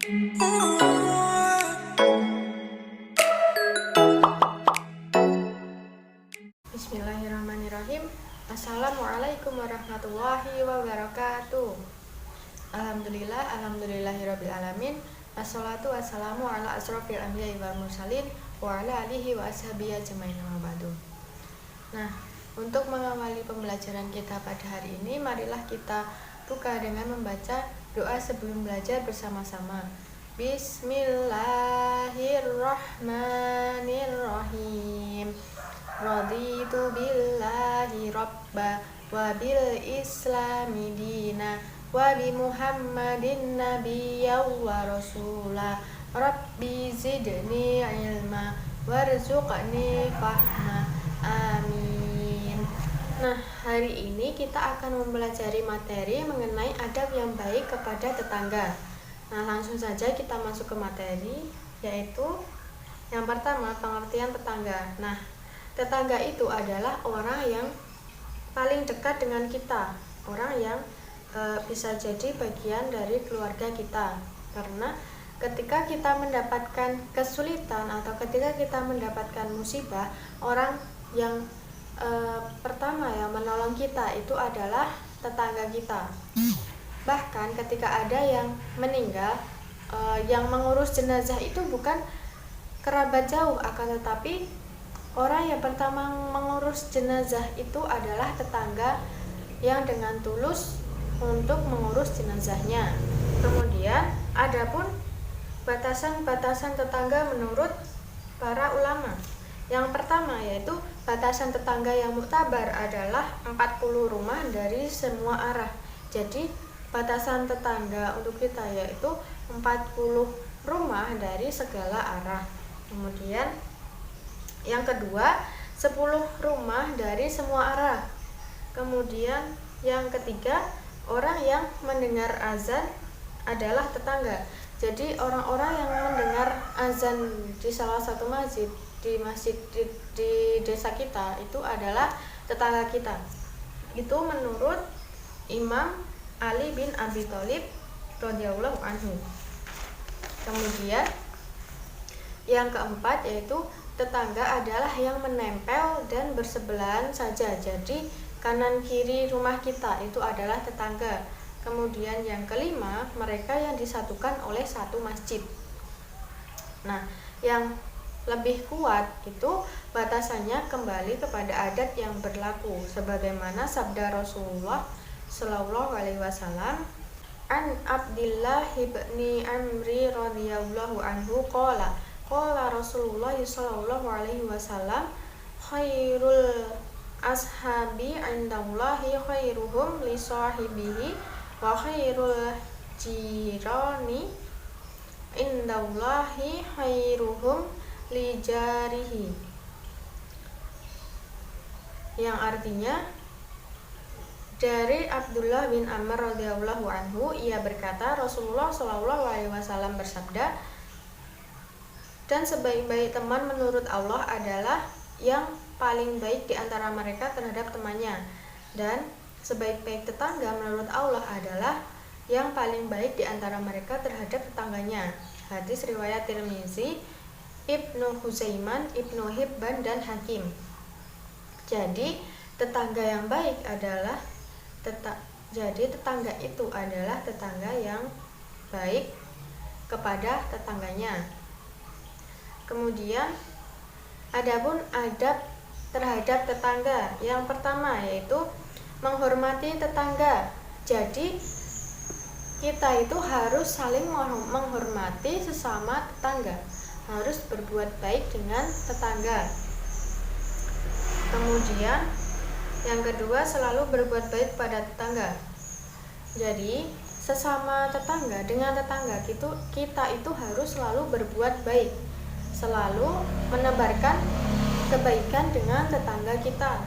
Bismillahirrahmanirrahim. Assalamualaikum warahmatullahi wabarakatuh. Alhamdulillahirabbil alamin. Wassalatu wassalamu ala asrofil anbiya'i wal mursalin wa ala alihi wa ashabihi ajmain amma ba'du. Nah, untuk mengawali pembelajaran kita pada hari ini, marilah kita buka dengan membaca doa sebelum belajar bersama-sama. Bismillahirrahmanirrahim. Raditu billahi rabba wa bil islami dina wa bi muhammadin nabiyya wa rasula. Rabbi zidni ilma warzuqni fahma. Amin. Nah, hari ini kita akan mempelajari materi mengenai adab yang baik kepada tetangga. Nah, langsung saja kita masuk ke materi, yaitu yang pertama, pengertian tetangga. Nah, tetangga itu adalah orang yang paling dekat dengan kita, orang yang bisa jadi bagian dari keluarga kita. Karena ketika kita mendapatkan kesulitan atau ketika kita mendapatkan musibah, orang yang pertama yang menolong kita itu adalah tetangga kita. Bahkan ketika ada yang meninggal, yang mengurus jenazah itu bukan kerabat jauh, akan tetapi orang yang pertama mengurus jenazah itu adalah tetangga yang dengan tulus untuk mengurus jenazahnya. Kemudian adapun batasan-batasan tetangga menurut para ulama. Yang pertama yaitu batasan tetangga yang muktabar adalah 40 rumah dari semua arah. Jadi batasan tetangga untuk kita yaitu 40 rumah dari segala arah. Kemudian yang kedua, 10 rumah dari semua arah. Kemudian yang ketiga, orang yang mendengar azan adalah tetangga. Jadi orang-orang yang mendengar azan di salah satu masjid, di desa kita itu adalah tetangga kita. Itu menurut Imam Ali bin Abi Thalib radhiyallahu anhu. Kemudian yang keempat yaitu tetangga adalah yang menempel dan bersebelahan saja. Jadi kanan kiri rumah kita itu adalah tetangga. Kemudian yang kelima, mereka yang disatukan oleh satu masjid. Nah, yang lebih kuat itu batasannya kembali kepada adat yang berlaku, sebagaimana sabda Rasulullah Shallallahu Alaihi Wasallam, an Abdillah ibni Amri radhiyallahu anhu qala Rasulullah Shallallahu Alaihi Wasallam, khairul ashabi indallahi khairuhum li sahibihi wa khairul jirani indallahi khairuhum li jarihi. Yang artinya, dari Abdullah bin Amr radhiyallahu anhu, ia berkata, Rasulullah Shallallahu Alaihi Wasallam bersabda, dan sebaik-baik teman menurut Allah adalah yang paling baik di antara mereka terhadap temannya, dan sebaik-baik tetangga menurut Allah adalah yang paling baik di antara mereka terhadap tetangganya. Hadis riwayat Tirmizi, Ibnu Huzaiman, Ibnu Hibban, dan Hakim. Jadi tetangga yang baik adalah tetangga itu adalah tetangga yang baik kepada tetangganya. Kemudian adapun adab terhadap tetangga, yang pertama yaitu menghormati tetangga. Jadi kita itu harus saling menghormati sesama tetangga, harus berbuat baik dengan tetangga. Kemudian yang kedua, selalu berbuat baik pada tetangga. Jadi sesama tetangga, dengan tetangga kita itu harus selalu berbuat baik, selalu menebarkan kebaikan dengan tetangga kita.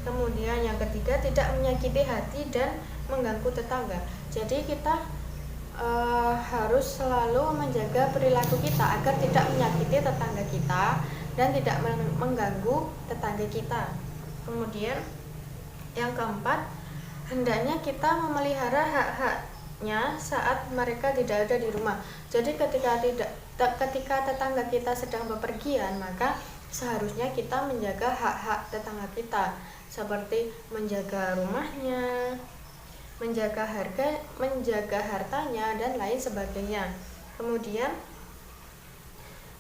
Kemudian yang ketiga, tidak menyakiti hati dan mengganggu tetangga. Jadi kita harus selalu menjaga perilaku kita agar tidak menyakiti tetangga kita dan tidak mengganggu tetangga kita. Kemudian yang keempat, hendaknya kita memelihara hak-hak saat mereka tidak ada di rumah. Jadi ketika tetangga kita sedang bepergian, maka seharusnya kita menjaga hak-hak tetangga kita, seperti menjaga rumahnya, menjaga hartanya, dan lain sebagainya. Kemudian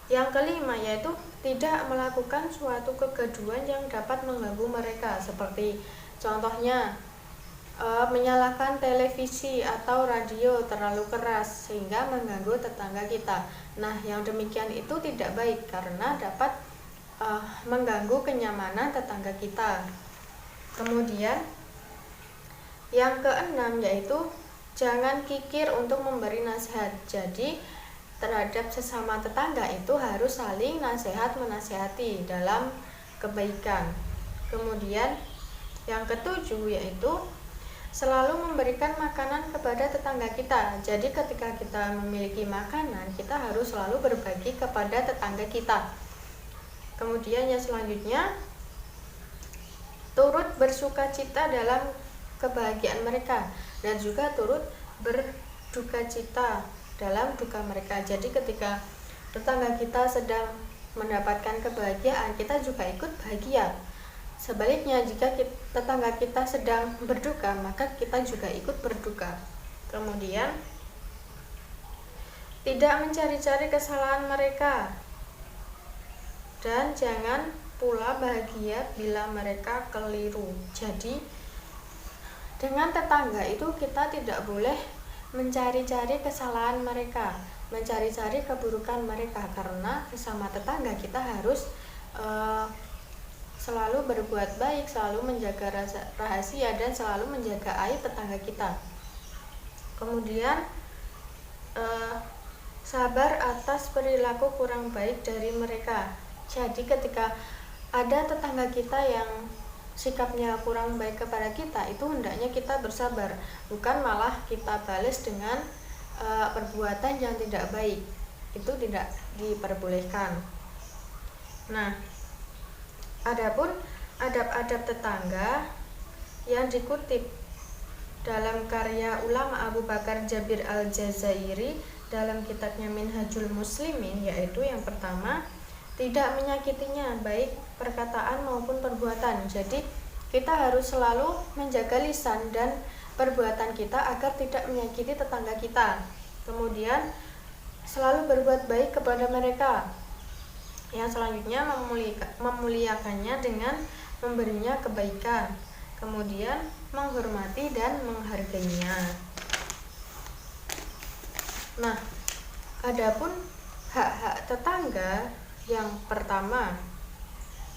yang kelima yaitu tidak melakukan suatu kegaduhan yang dapat mengganggu mereka, seperti contohnya menyalakan televisi atau radio terlalu keras sehingga mengganggu tetangga kita. Nah, yang demikian itu tidak baik karena dapat mengganggu kenyamanan tetangga kita. Kemudian yang keenam yaitu jangan kikir untuk memberi nasihat. Jadi terhadap sesama tetangga itu harus saling menasehati dalam kebaikan. Kemudian yang ketujuh yaitu selalu memberikan makanan kepada tetangga kita. Jadi ketika kita memiliki makanan, kita harus selalu berbagi kepada tetangga kita. Kemudian yang selanjutnya, turut bersuka cita dalam kebahagiaan mereka dan juga turut berduka cita dalam duka mereka. Jadi ketika tetangga kita sedang mendapatkan kebahagiaan, kita juga ikut bahagia. Sebaliknya, jika tetangga kita sedang berduka, maka kita juga ikut berduka. Kemudian, tidak mencari-cari kesalahan mereka, dan jangan pula bahagia bila mereka keliru. Jadi, dengan tetangga itu kita tidak boleh mencari-cari kesalahan mereka, mencari-cari keburukan mereka, karena sesama tetangga kita harus selalu berbuat baik, selalu menjaga rahasia, dan selalu menjaga aib tetangga kita. Kemudian sabar atas perilaku kurang baik dari mereka. Jadi ketika ada tetangga kita yang sikapnya kurang baik kepada kita, itu hendaknya kita bersabar, bukan malah kita balas dengan perbuatan yang tidak baik. Itu tidak diperbolehkan. Nah, adapun adab-adab tetangga yang dikutip dalam karya ulama Abu Bakar Jabir Al-Jazairi dalam kitabnya Minhajul Muslimin, yaitu yang pertama, tidak menyakitinya baik perkataan maupun perbuatan. Jadi kita harus selalu menjaga lisan dan perbuatan kita agar tidak menyakiti tetangga kita. Kemudian selalu berbuat baik kepada mereka. Yang selanjutnya memuliakannya dengan memberinya kebaikan, kemudian menghormati dan menghargainya. Nah, adapun hak-hak tetangga yang pertama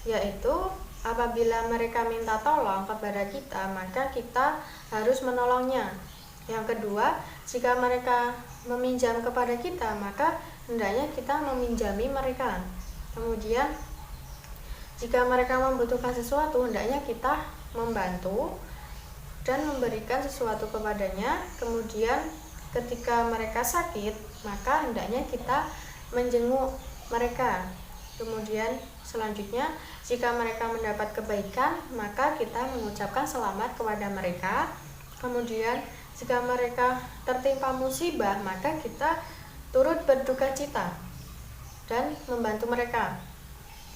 yaitu apabila mereka minta tolong kepada kita, maka kita harus menolongnya. Yang kedua, jika mereka meminjam kepada kita, maka hendaknya kita meminjami mereka. Kemudian jika mereka membutuhkan sesuatu, hendaknya kita membantu dan memberikan sesuatu kepadanya. Kemudian ketika mereka sakit, maka hendaknya kita menjenguk mereka. Kemudian selanjutnya, jika mereka mendapat kebaikan, maka kita mengucapkan selamat kepada mereka. Kemudian jika mereka tertimpa musibah, maka kita turut berduka cita dan membantu mereka.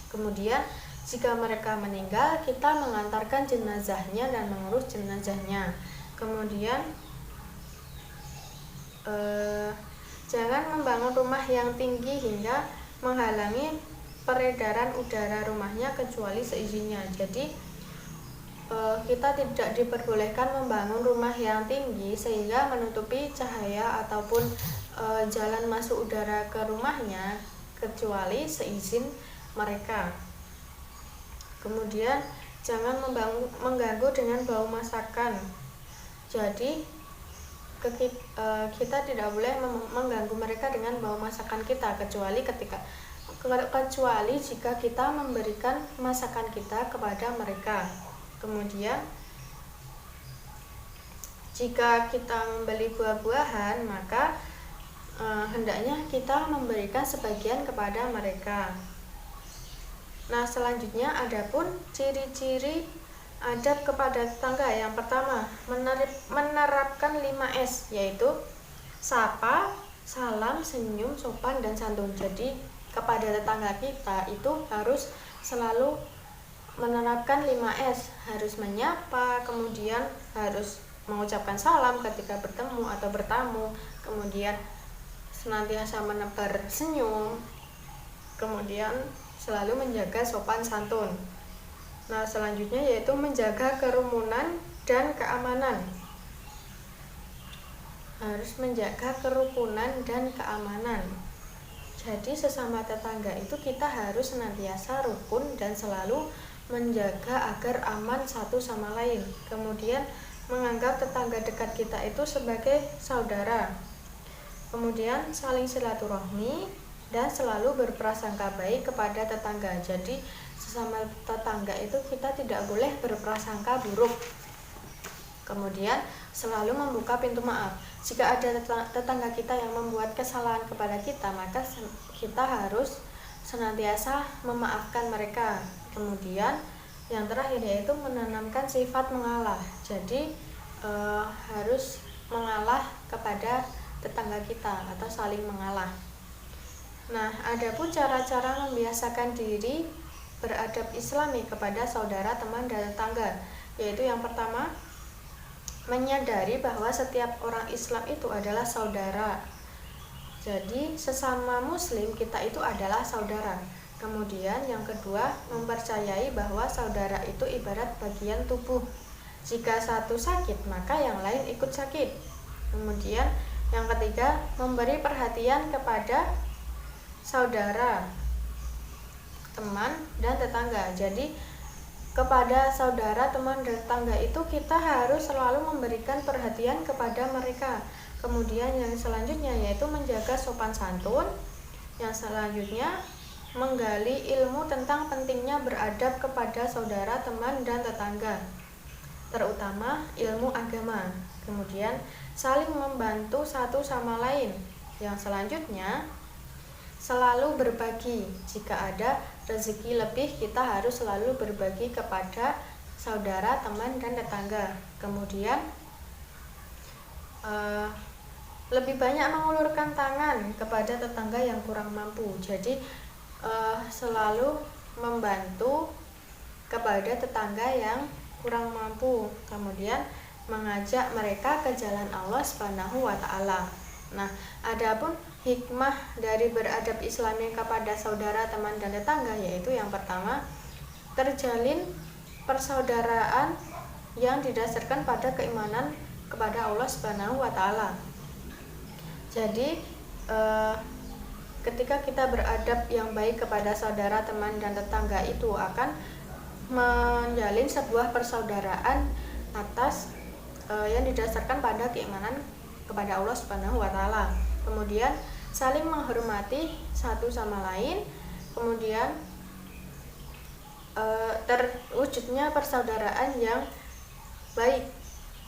Kemudian jika mereka meninggal, kita mengantarkan jenazahnya dan mengurus jenazahnya. Kemudian jangan membangun rumah yang tinggi hingga menghalangi peredaran udara rumahnya kecuali seizinnya. Jadi kita tidak diperbolehkan membangun rumah yang tinggi sehingga menutupi cahaya ataupun jalan masuk udara ke rumahnya kecuali seizin mereka. Kemudian jangan mengganggu dengan bau masakan. Jadi kita tidak boleh mengganggu mereka dengan bau masakan kita kecuali jika kita memberikan masakan kita kepada mereka. Kemudian jika kita membeli buah-buahan, maka hendaknya kita memberikan sebagian kepada mereka. Nah, selanjutnya adapun ciri-ciri adab kepada tetangga. Yang pertama, menerapkan 5S, yaitu sapa, salam, senyum, sopan, dan santun. Jadi kepada tetangga kita itu harus selalu menerapkan 5S, harus menyapa, kemudian harus mengucapkan salam ketika bertemu atau bertamu, kemudian senantiasa menebar senyum, kemudian selalu menjaga sopan santun. Nah, selanjutnya yaitu menjaga kerumunan dan keamanan. Harus menjaga kerukunan dan keamanan. Jadi sesama tetangga itu kita harus senantiasa rukun dan selalu menjaga agar aman satu sama lain. Kemudian menganggap tetangga dekat kita itu sebagai saudara. Kemudian saling silaturahmi dan selalu berprasangka baik kepada tetangga. Jadi sesama tetangga itu kita tidak boleh berprasangka buruk. Kemudian selalu membuka pintu maaf. Jika ada tetangga kita yang membuat kesalahan kepada kita, maka kita harus senantiasa memaafkan mereka. Kemudian yang terakhir yaitu menanamkan sifat mengalah. Jadi harus mengalah kepada tetangga kita atau saling mengalah. Nah, adapun cara-cara membiasakan diri beradab Islami kepada saudara, teman, dan tetangga, yaitu yang pertama, menyadari bahwa setiap orang Islam itu adalah saudara. Jadi sesama muslim kita itu adalah saudara. Kemudian yang kedua, mempercayai bahwa saudara itu ibarat bagian tubuh. Jika satu sakit, maka yang lain ikut sakit. Kemudian yang ketiga, memberi perhatian kepada saudara, teman, dan tetangga. Jadi kepada saudara, teman, dan tetangga itu kita harus selalu memberikan perhatian kepada mereka. Kemudian yang selanjutnya yaitu menjaga sopan santun. Yang selanjutnya menggali ilmu tentang pentingnya beradab kepada saudara, teman, dan tetangga, terutama ilmu agama. Kemudian saling membantu satu sama lain. Yang selanjutnya selalu berbagi. Jika ada rezeki lebih, kita harus selalu berbagi kepada saudara, teman, dan tetangga. Kemudian lebih banyak mengulurkan tangan kepada tetangga yang kurang mampu. Jadi selalu membantu kepada tetangga yang kurang mampu. Kemudian mengajak mereka ke jalan Allah Subhanahu wa taala. Nah, adapun hikmah dari beradab Islami kepada saudara, teman, dan tetangga yaitu yang pertama, terjalin persaudaraan yang didasarkan pada keimanan kepada Allah Subhanahu wa taala. Jadi ketika kita beradab yang baik kepada saudara, teman, dan tetangga itu akan menjalin sebuah persaudaraan atas yang didasarkan pada keimanan kepada Allah Subhanahu wa taala. Kemudian saling menghormati satu sama lain. Kemudian terwujudnya persaudaraan yang baik.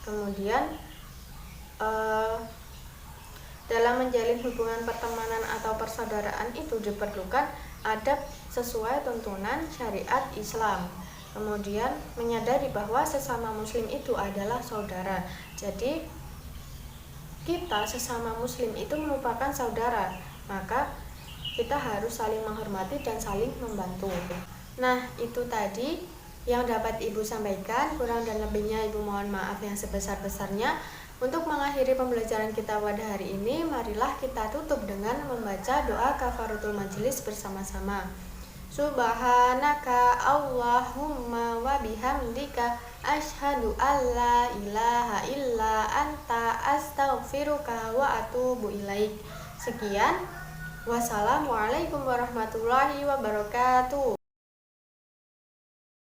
Kemudian dalam menjalin hubungan pertemanan atau persaudaraan itu diperlukan adab sesuai tuntunan syariat Islam. Kemudian menyadari bahwa sesama muslim itu adalah saudara. Jadi kita sesama muslim itu merupakan saudara, maka kita harus saling menghormati dan saling membantu. Nah, itu tadi yang dapat Ibu sampaikan. Kurang dan lebihnya Ibu mohon maaf yang sebesar-besarnya. Untuk mengakhiri pembelajaran kita pada hari ini, marilah kita tutup dengan membaca doa kafaratul majelis bersama-sama. Subhanaka Allahumma wa bihamdika asyhadu alla ilaha illa anta astaghfiruka wa atubu ilaik. Sekian, wassalamualaikum warahmatullahi wabarakatuh.